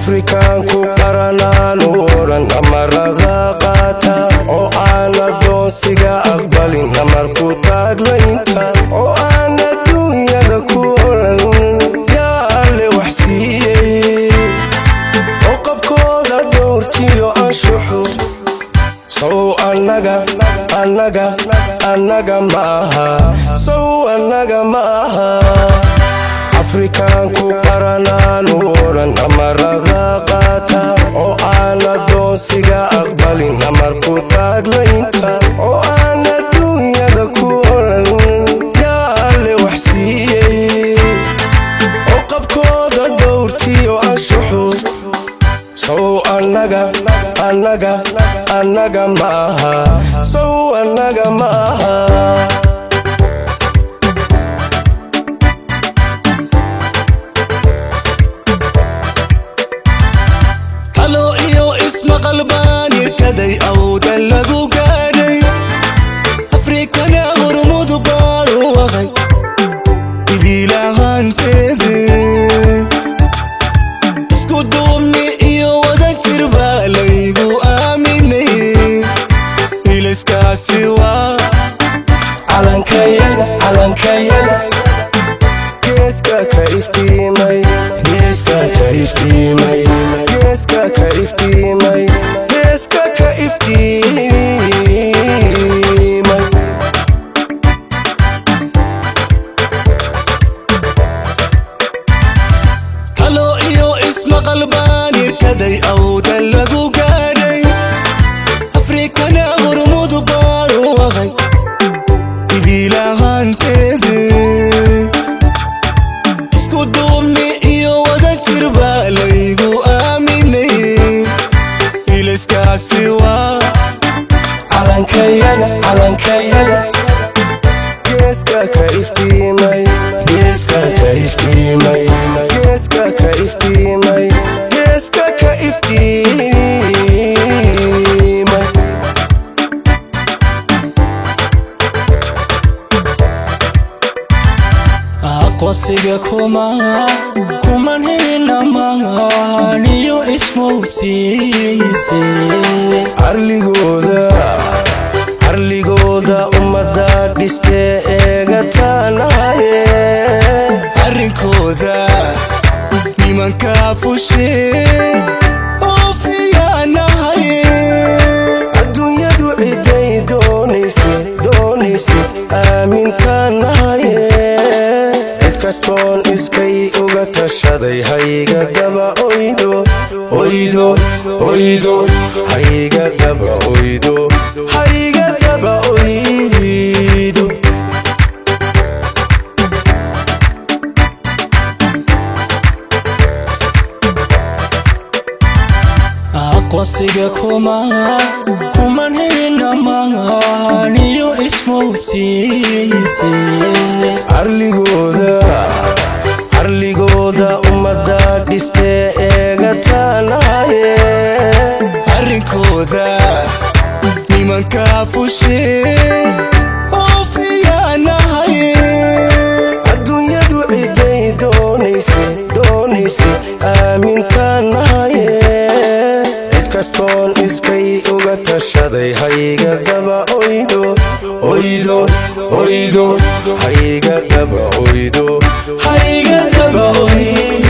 afrikaanku qaranaan uran amarada qaata oo aan adoonsiga aqbalin amarku taaglaynta oo aan adduunyada ku olan yaa alle wax siiyey oo qabkooda dhowrtiyo anshuxu sow annaga maaha sow annaga maaha afrikaanku qaranaan uran amarada qaata oo aan adoonsiga aqbalin amarku taaglaynta oo aan adduunyada ku olan yaa alle wax siiyey oo qabkooda dhowrtiyo anshuxu sow annaga maaha sow annaga maaha qalbaan irkaday awdan lagu gaadhay afrikana hormudu baan u aqay idilahaanteede isku duubni iyo wada jir baa laygu aaminay ilayskaasi waa calankayaga geeska ka iftiimay geeska ka iftiimay geeska ka iftiimay geeska ka iftiimay talo iyo ismaqal baan irkaday awdan lagu gaadhay afrikana hormudu baan u aqay idilahaanteede isku duubni iyo wada jir baa laygu aaminay ilayskaasi waa calankayaga geeska ka iftiimay geeska ka iftiimay geeska ka iftiimay geeska ka iftiimay aqoonsiga kuman helina maaniyo ismowsiisay arligooda ummada dhistee eegataanaye arrinkooda nimanka fushee oo fiyaanahaye adduunyadu ciday doonayse aamintaanahaye kastoon iskay uga tashaday hayga daba oydo hayga daba oydo hayga daba oydo aqoonsiga kuman helina maaniyo ismowsiisay arligooda ummada dhistee eegataanaye arrinkooda nimanka fushee oo fiyaanahaye adduunyadu ciday doonayse aamintaanahaye cid kastoon iskay uga tashaday hayga daba oydo hayga daba oydo hayga daba oydo